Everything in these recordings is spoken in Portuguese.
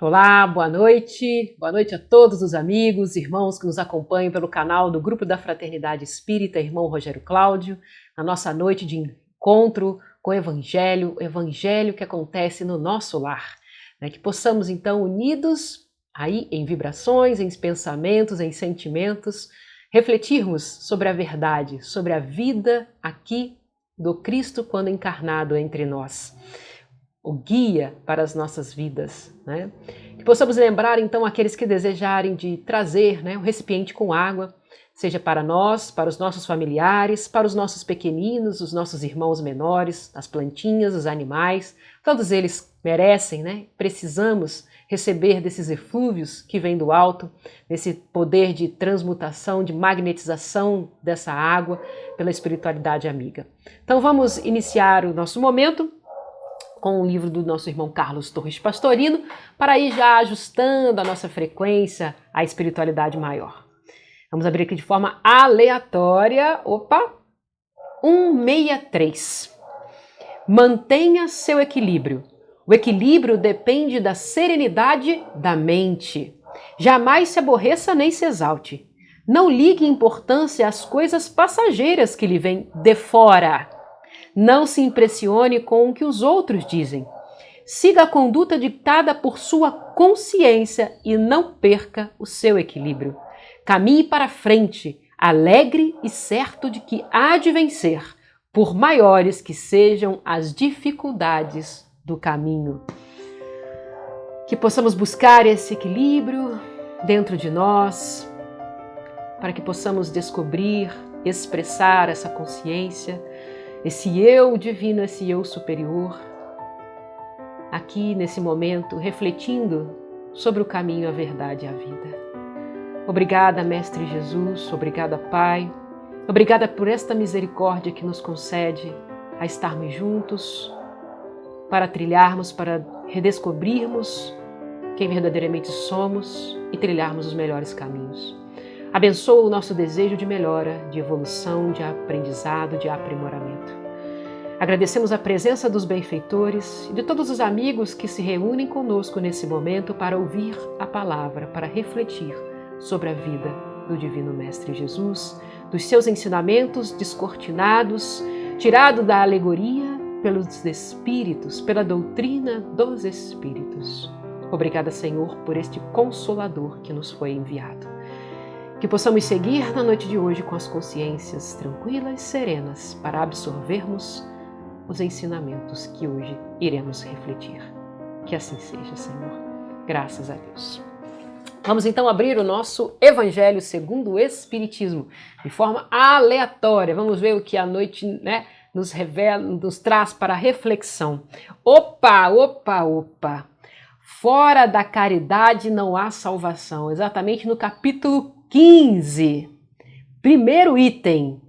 Olá, boa noite a todos os amigos, irmãos que nos acompanham pelo canal do Grupo da Fraternidade Espírita, irmão Rogério Cláudio, na nossa noite de encontro com o Evangelho que acontece no nosso lar, né? Que possamos então unidos aí em vibrações, em pensamentos, em sentimentos, refletirmos sobre a verdade, sobre a vida aqui do Cristo quando encarnado entre nós. O guia para as nossas vidas, né? Que possamos lembrar então aqueles que desejarem de trazer, né, um recipiente com água, seja para nós, para os nossos familiares, para os nossos pequeninos, os nossos irmãos menores, as plantinhas, os animais, todos eles merecem, né? Precisamos receber desses eflúvios que vêm do alto, desse poder de transmutação, de magnetização dessa água pela espiritualidade amiga. Então vamos iniciar o nosso momento com o livro do nosso irmão Carlos Torres Pastorino, para ir já ajustando a nossa frequência à espiritualidade maior. Vamos abrir aqui de forma aleatória. 163. Mantenha seu equilíbrio. O equilíbrio depende da serenidade da mente. Jamais se aborreça nem se exalte. Não ligue importância às coisas passageiras que lhe vêm de fora. Não se impressione com o que os outros dizem. Siga a conduta ditada por sua consciência e não perca o seu equilíbrio. Caminhe para frente, alegre e certo de que há de vencer, por maiores que sejam as dificuldades do caminho. Que possamos buscar esse equilíbrio dentro de nós, para que possamos descobrir, expressar essa consciência, esse eu divino, esse eu superior, aqui nesse momento, refletindo sobre o caminho, a verdade e a vida. Obrigada, Mestre Jesus, obrigada, Pai, obrigada por esta misericórdia que nos concede a estarmos juntos, para trilharmos, para redescobrirmos quem verdadeiramente somos e trilharmos os melhores caminhos. Abençoa o nosso desejo de melhora, de evolução, de aprendizado, de aprimoramento. Agradecemos a presença dos benfeitores e de todos os amigos que se reúnem conosco nesse momento para ouvir a palavra, para refletir sobre a vida do Divino Mestre Jesus, dos seus ensinamentos descortinados, tirado da alegoria pelos Espíritos, pela doutrina dos Espíritos. Obrigada, Senhor, por este Consolador que nos foi enviado. Que possamos seguir na noite de hoje com as consciências tranquilas e serenas para absorvermos os ensinamentos que hoje iremos refletir. Que assim seja, Senhor. Graças a Deus. Vamos então abrir o nosso Evangelho segundo o Espiritismo, de forma aleatória. Vamos ver o que a noite, né, nos revela, nos traz para a reflexão. Opa! Fora da caridade não há salvação. Exatamente no capítulo 15. Primeiro item.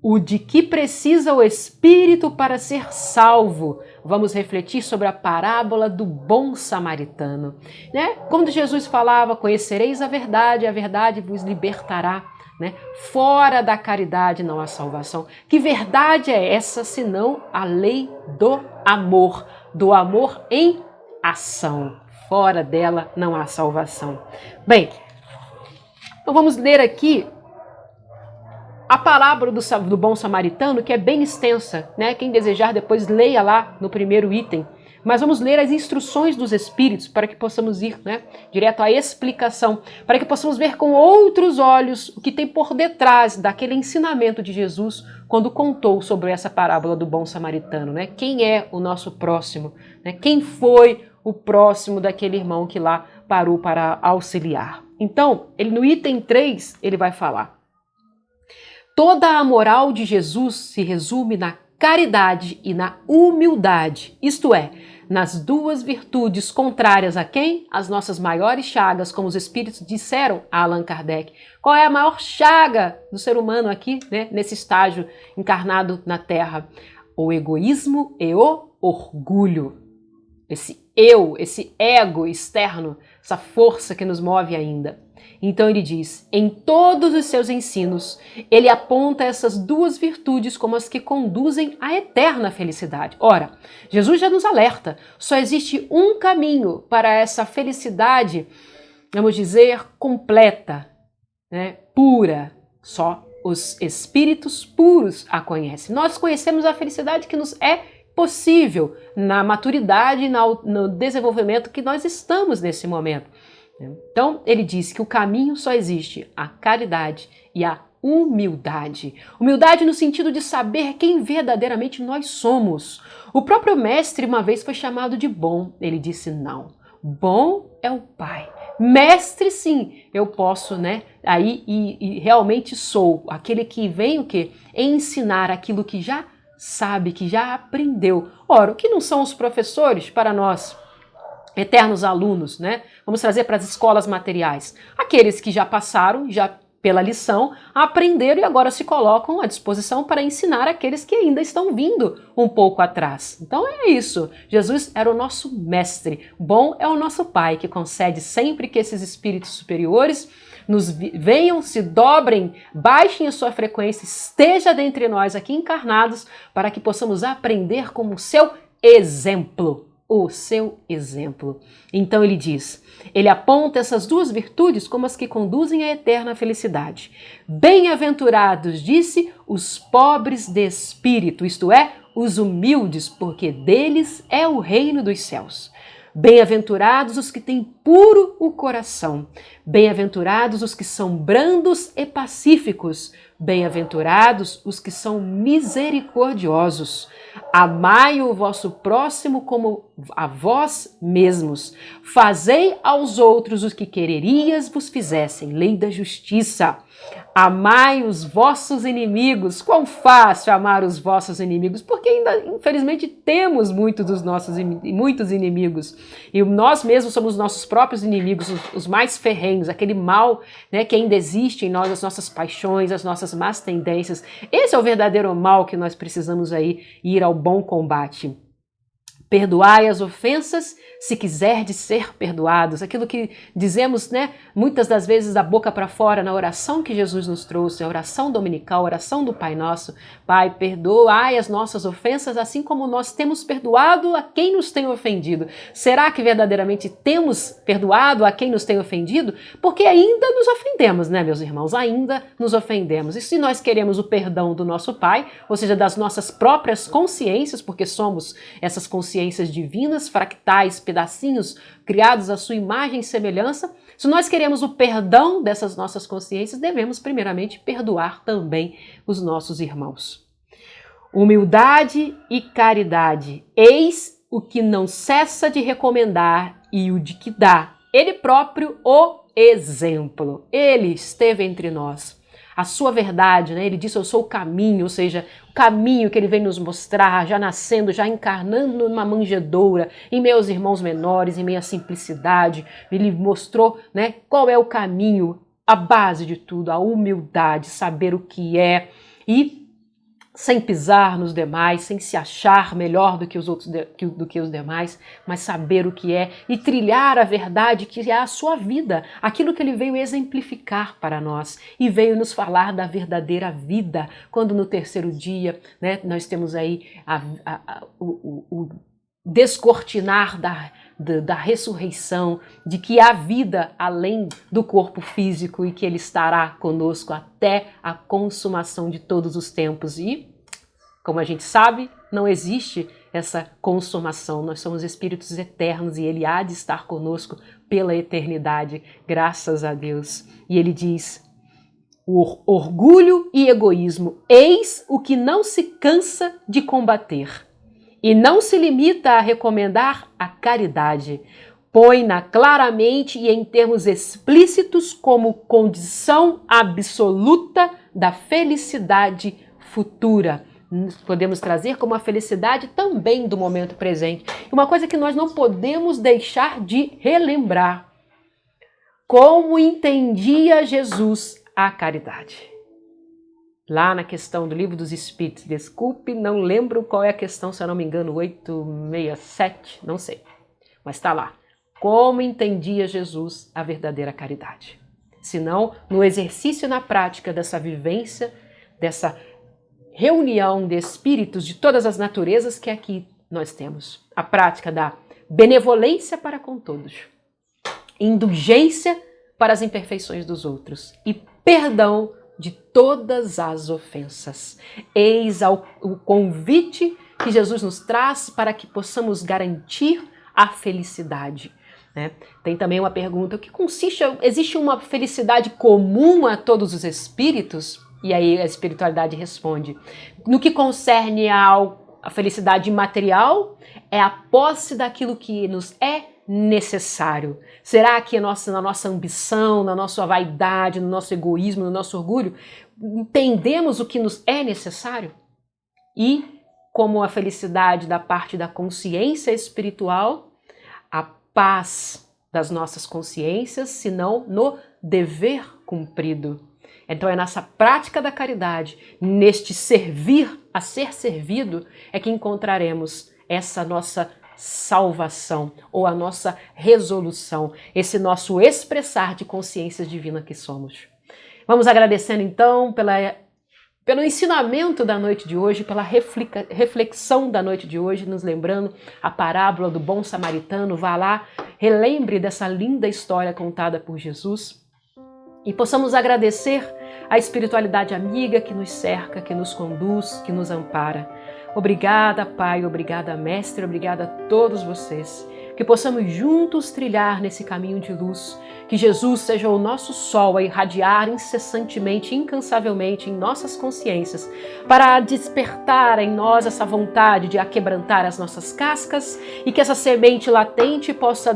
O de que precisa o espírito para ser salvo. Vamos refletir sobre a parábola do bom samaritano, né? Quando Jesus falava, conhecereis a verdade vos libertará, né? Fora da caridade não há salvação. Que verdade é essa, senão a lei do amor em ação. Fora dela não há salvação. Bem, então vamos ler aqui a parábola do bom samaritano, que é bem extensa, né? Quem desejar depois leia lá no primeiro item. Mas vamos ler as instruções dos Espíritos para que possamos ir, né, direto à explicação, para que possamos ver com outros olhos o que tem por detrás daquele ensinamento de Jesus quando contou sobre essa parábola do bom samaritano, né? Quem é o nosso próximo, né? Quem foi o próximo daquele irmão que lá parou para auxiliar. Então, no item 3, ele vai falar: toda a moral de Jesus se resume na caridade e na humildade, isto é, nas duas virtudes contrárias a quem? As nossas maiores chagas, como os Espíritos disseram a Allan Kardec. Qual é a maior chaga do ser humano aqui, né, nesse estágio encarnado na Terra? O egoísmo e o orgulho. Esse eu, esse ego externo, essa força que nos move ainda. Então ele diz, em todos os seus ensinos, ele aponta essas duas virtudes como as que conduzem à eterna felicidade. Ora, Jesus já nos alerta, só existe um caminho para essa felicidade, vamos dizer, completa, né, pura, só os espíritos puros a conhecem. Nós conhecemos a felicidade que nos é possível na maturidade e no desenvolvimento que nós estamos nesse momento. Então, ele diz que o caminho só existe a caridade e a humildade. Humildade no sentido de saber quem verdadeiramente nós somos. O próprio mestre uma vez foi chamado de bom. Ele disse não. Bom é o Pai. Mestre, sim, eu posso, né? Aí e realmente sou aquele que vem o quê? Ensinar aquilo que já sabe, que já aprendeu. Ora, o que não são os professores para nós? Eternos alunos, né? Vamos trazer para as escolas materiais. Aqueles que já passaram, já pela lição, aprenderam e agora se colocam à disposição para ensinar aqueles que ainda estão vindo um pouco atrás. Então é isso. Jesus era o nosso mestre. Bom é o nosso Pai, que concede sempre que esses espíritos superiores nos venham, se dobrem, baixem a sua frequência, esteja dentre nós aqui encarnados, para que possamos aprender como seu exemplo. O seu exemplo. Então ele diz, ele aponta essas duas virtudes como as que conduzem à eterna felicidade. Bem-aventurados, disse, os pobres de espírito, isto é, os humildes, porque deles é o reino dos céus. Bem-aventurados os que têm puro o coração. Bem-aventurados os que são brandos e pacíficos. Bem-aventurados os que são misericordiosos. Amai o vosso próximo como a vós mesmos. Fazei aos outros o que quererias vos fizessem. Lei da justiça. Amai os vossos inimigos. Quão fácil amar os vossos inimigos, porque ainda, infelizmente, temos muitos inimigos. E nós mesmos somos nossos próprios inimigos, os mais ferrenhos, aquele mal, né, que ainda existe em nós, as nossas paixões, as nossas más tendências. Esse é o verdadeiro mal que nós precisamos aí ir ao bom combate. Perdoai as ofensas se quiserdes ser perdoados. Aquilo que dizemos, né, muitas das vezes da boca para fora na oração que Jesus nos trouxe, a oração dominical, a oração do Pai Nosso. Pai, perdoai as nossas ofensas, assim como nós temos perdoado a quem nos tem ofendido. Será que verdadeiramente temos perdoado a quem nos tem ofendido? Porque ainda nos ofendemos, né, meus irmãos? Ainda nos ofendemos. E se nós queremos o perdão do nosso Pai, ou seja, das nossas próprias consciências, porque somos essas consciências divinas, fractais, pedacinhos criados à sua imagem e semelhança, se nós queremos o perdão dessas nossas consciências, devemos primeiramente perdoar também os nossos irmãos. Humildade e caridade, eis o que não cessa de recomendar e o de que dá, ele próprio o exemplo. Ele esteve entre nós. A sua verdade, né? Ele disse, eu sou o caminho, ou seja, o caminho que ele vem nos mostrar, já nascendo, já encarnando numa manjedoura, em meus irmãos menores, em meia simplicidade. Ele mostrou, né, qual é o caminho, a base de tudo, a humildade, saber o que é e sem pisar nos demais, sem se achar melhor do que os outros, do que os demais, mas saber o que é e trilhar a verdade que é a sua vida, aquilo que ele veio exemplificar para nós e veio nos falar da verdadeira vida, quando no terceiro dia, né, nós temos aí o descortinar da ressurreição, de que há vida além do corpo físico e que ele estará conosco até a consumação de todos os tempos. E, como a gente sabe, não existe essa consumação. Nós somos espíritos eternos e ele há de estar conosco pela eternidade, graças a Deus. E ele diz, o orgulho e egoísmo, eis o que não se cansa de combater. E não se limita a recomendar a caridade, põe-na claramente e em termos explícitos como condição absoluta da felicidade futura. Podemos trazer como a felicidade também do momento presente. Uma coisa que nós não podemos deixar de relembrar. Como entendia Jesus a caridade? Lá na questão do Livro dos Espíritos, desculpe, não lembro qual é a questão, se eu não me engano, 867, não sei. Mas está lá. Como entendia Jesus a verdadeira caridade? Senão no exercício e na prática dessa vivência, dessa reunião de espíritos de todas as naturezas que aqui nós temos. A prática da benevolência para com todos, indulgência para as imperfeições dos outros e perdão de todas as ofensas. Eis o convite que Jesus nos traz para que possamos garantir a felicidade. Né? Tem também uma pergunta: o que consiste? Existe uma felicidade comum a todos os espíritos? E aí a espiritualidade responde: no que concerne a felicidade material, é a posse daquilo que nos é necessário. Será que na nossa ambição, na nossa vaidade, no nosso egoísmo, no nosso orgulho, entendemos o que nos é necessário? E como a felicidade da parte da consciência espiritual, a paz das nossas consciências, senão no dever cumprido. Então é nessa prática da caridade, neste servir a ser servido, é que encontraremos essa nossa salvação ou a nossa resolução, esse nosso expressar de consciência divina que somos. Vamos agradecendo então pelo ensinamento da noite de hoje, pela reflexão da noite de hoje, nos lembrando a parábola do bom samaritano. Vá lá, relembre dessa linda história contada por Jesus e possamos agradecer a espiritualidade amiga que nos cerca, que nos conduz, que nos ampara. Obrigada, Pai, obrigada, Mestre, obrigada a todos vocês. Que possamos juntos trilhar nesse caminho de luz. Que Jesus seja o nosso sol a irradiar incessantemente, incansavelmente em nossas consciências, para despertar em nós essa vontade de aquebrantar as nossas cascas e que essa semente latente possa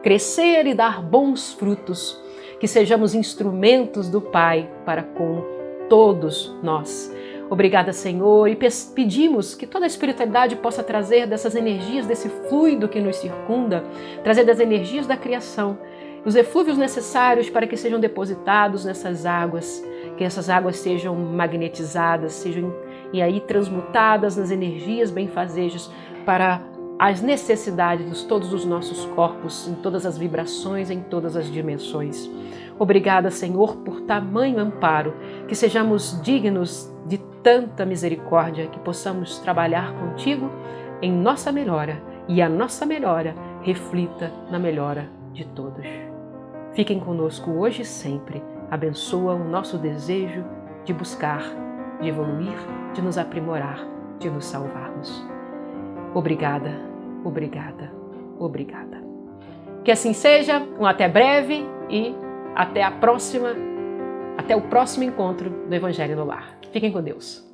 crescer e dar bons frutos. Que sejamos instrumentos do Pai para com todos nós. Obrigada, Senhor, e pedimos que toda a espiritualidade possa trazer dessas energias, desse fluido que nos circunda, trazer das energias da criação, os eflúvios necessários para que sejam depositados nessas águas, que essas águas sejam magnetizadas, sejam e aí transmutadas nas energias benfazejas para as necessidades de todos os nossos corpos, em todas as vibrações, em todas as dimensões. Obrigada, Senhor, por tamanho amparo, que sejamos dignos de tanta misericórdia, que possamos trabalhar contigo em nossa melhora e a nossa melhora reflita na melhora de todos. Fiquem conosco hoje e sempre. Abençoa o nosso desejo de buscar, de evoluir, de nos aprimorar, de nos salvarmos. Obrigada, obrigada, obrigada. Que assim seja, até breve e até o próximo encontro do Evangelho no Lar. Fiquem com Deus.